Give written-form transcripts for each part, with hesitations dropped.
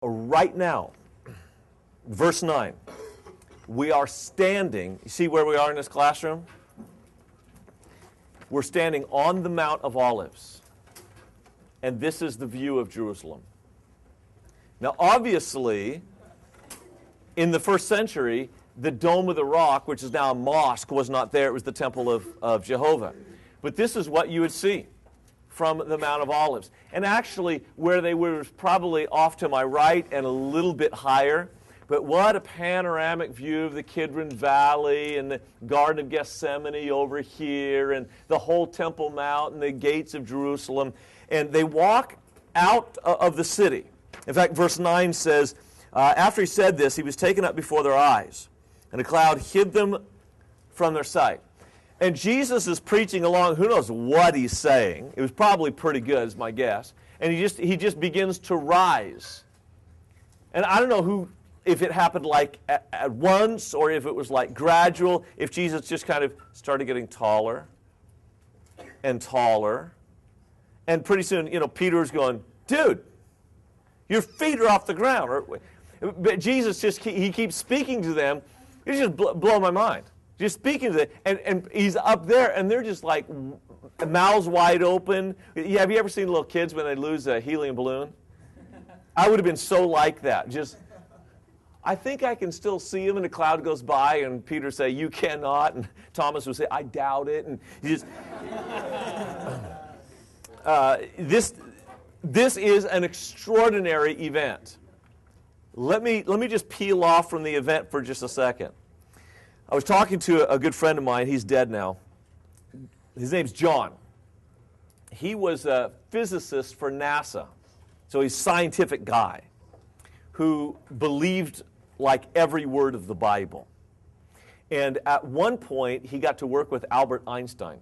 Right now, verse 9, we are standing, you see where we are in this classroom? We're standing on the Mount of Olives, and this is the view of Jerusalem. Now, obviously, in the first century, the Dome of the Rock, which is now a mosque, was not there. It was the temple of Jehovah. But this is what you would see from the Mount of Olives. And actually, where they were was probably off to my right and a little bit higher. But what a panoramic view of the Kidron Valley and the Garden of Gethsemane over here and the whole Temple Mount and the gates of Jerusalem. And they walk out of the city. In fact, verse 9 says, after he said this, he was taken up before their eyes, and a cloud hid them from their sight. And Jesus is preaching along. Who knows what he's saying? It was probably pretty good, is my guess. And he just begins to rise. And I don't know if it happened like at once or if it was like gradual, if Jesus just kind of started getting taller and taller. And pretty soon, Peter's going, dude, your feet are off the ground. But Jesus he keeps speaking to them. It's just blow my mind. Just speaking to them. And he's up there, and they're just like mouths wide open. Have you ever seen little kids when they lose a helium balloon? I would have been so like that. I think I can still see him, and the cloud goes by, and Peter say, you cannot. And Thomas would say, I doubt it. And he just... This is an extraordinary event. Let me just peel off from the event for just a second. I was talking to a good friend of mine. He's dead now. His name's John. He was a physicist for NASA. So he's a scientific guy who believed like every word of the Bible. And at one point, he got to work with Albert Einstein.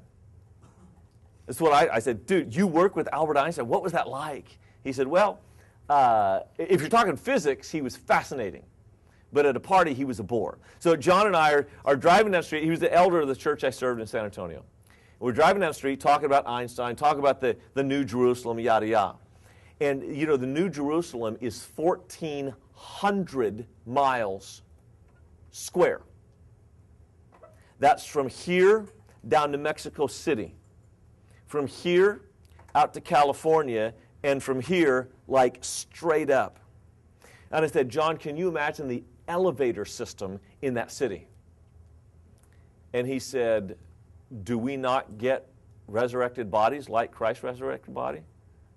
That's what I said, dude, you work with Albert Einstein. What was that like? He said, well, if you're talking physics, he was fascinating. But at a party, he was a bore. So John and I are driving down the street. He was the elder of the church I served in San Antonio. We're driving down the street, talking about Einstein, talking about the New Jerusalem, yada, yada. And, the New Jerusalem is 1,400 miles square. That's from here down to Mexico City. From here out to California, and from here, like straight up. And I said, John, can you imagine the elevator system in that city? And he said, do we not get resurrected bodies like Christ's resurrected body?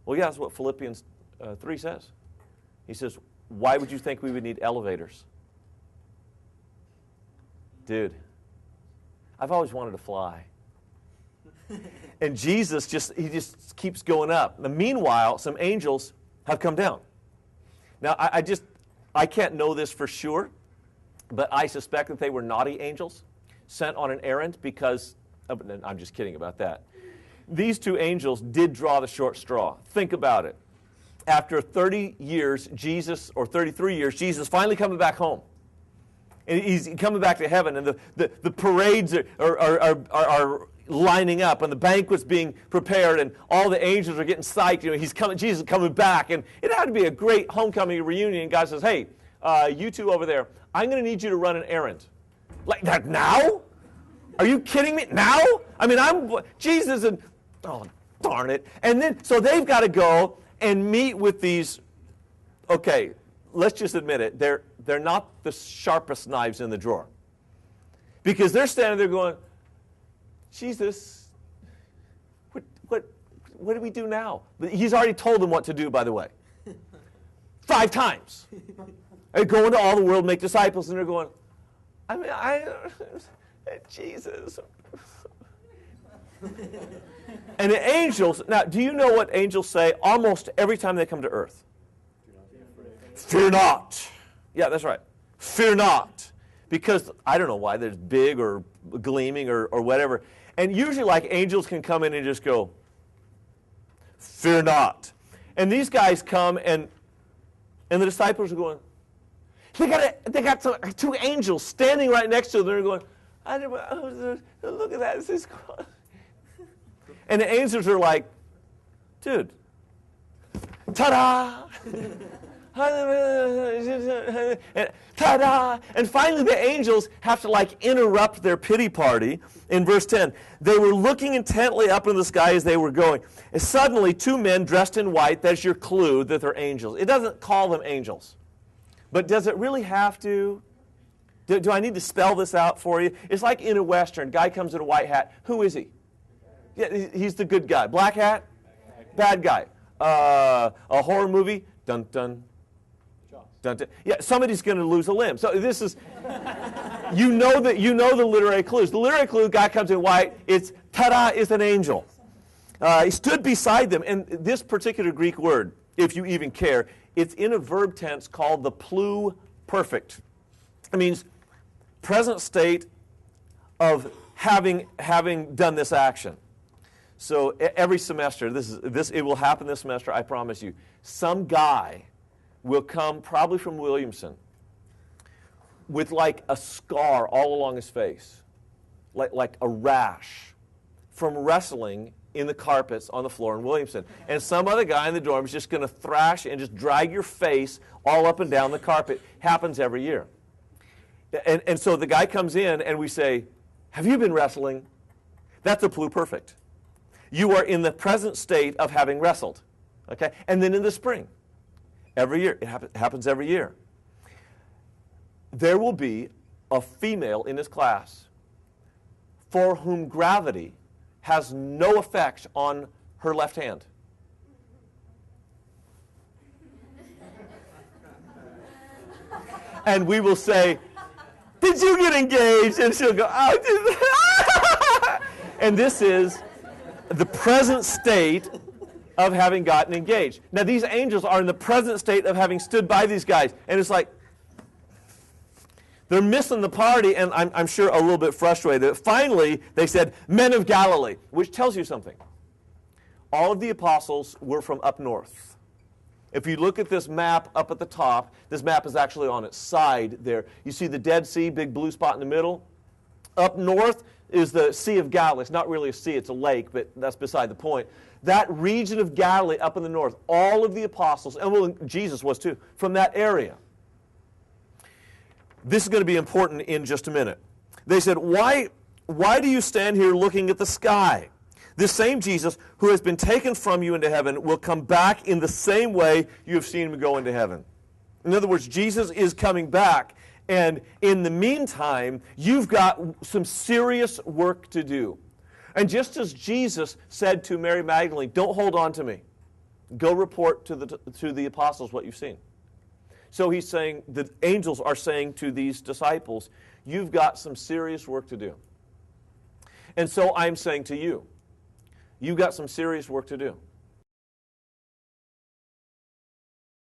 Well, yeah, that's what Philippians 3 says. He says, why would you think we would need elevators? Dude, I've always wanted to fly. And Jesus just keeps going up. And meanwhile, some angels have come down. Now, I can't know this for sure, but I suspect that they were naughty angels sent on an errand because, I'm just kidding about that. These two angels did draw the short straw. Think about it. After 30 years, or 33 years, Jesus finally coming back home. And he's coming back to heaven, and the parades are lining up, and the banquet's being prepared, and all the angels are getting psyched. Jesus is coming back, and it had to be a great homecoming reunion. And God says, hey, you two over there, I'm going to need you to run an errand. Like that now? Are you kidding me? Now? I mean, I'm Jesus, and oh, darn it. And then, so they've got to go and meet with these, okay, let's just admit it, they're not the sharpest knives in the drawer. Because they're standing there going, Jesus, what do we do now? He's already told them what to do, by the way. 5 times. They go into all the world, make disciples, and they're going, Jesus. And the angels, now, do you know what angels say almost every time they come to earth? Fear not. Yeah, that's right. Fear not. Because, I don't know why, they're big or gleaming or whatever. And usually, like, angels can come in and just go, fear not. And these guys come, and the disciples are going, they got 2 angels standing right next to them. They're going, look at that. This is cool. And the angels are like, dude, ta-da! And ta-da! And finally the angels have to like interrupt their pity party. In verse 10, they were looking intently up in the sky as they were going. And suddenly 2 men dressed in white, that's your clue that they're angels. It doesn't call them angels. But does it really have to? Do I need to spell this out for you? It's like in a Western, guy comes in a white hat. Who is he? Yeah, he's the good guy. Black hat? Bad guy. A horror movie? Dun dun. Dun dun. Yeah, somebody's going to lose a limb. So this is, you know the literary clues. The literary clue, guy comes in white, it's ta-da, is an angel. He stood beside them, and this particular Greek word, if you even care, it's in a verb tense called the pluperfect. It means present state of having done this action. So every semester, it will happen this semester, I promise you. Some guy will come, probably from Williamson, with like a scar all along his face, like a rash, from wrestling in the carpets on the floor in Williamson. And some other guy in the dorm is just going to thrash and just drag your face all up and down the carpet. Happens every year. And so the guy comes in and we say, have you been wrestling? That's a pluperfect. You are in the present state of having wrestled. Okay? And then in the spring, every year, it happens every year, there will be a female in this class for whom gravity has no effect on her left hand. And we will say, did you get engaged? And she'll go, oh, and this is the present state of having gotten engaged. Now, these angels are in the present state of having stood by these guys. And it's like, they're missing the party, and I'm sure a little bit frustrated. Finally, they said, men of Galilee, which tells you something. All of the apostles were from up north. If you look at this map up at the top, this map is actually on its side there. You see the Dead Sea, big blue spot in the middle? Up north is the Sea of Galilee. It's not really a sea, it's a lake, but that's beside the point. That region of Galilee up in the north, all of the apostles, and well, Jesus was too, from that area. This is going to be important in just a minute. They said, why do you stand here looking at the sky? This same Jesus who has been taken from you into heaven will come back in the same way you have seen him go into heaven. In other words, Jesus is coming back, and in the meantime, you've got some serious work to do. And just as Jesus said to Mary Magdalene, don't hold on to me. Go report to the apostles what you've seen. So he's saying, the angels are saying to these disciples, you've got some serious work to do. And so I'm saying to you, you've got some serious work to do.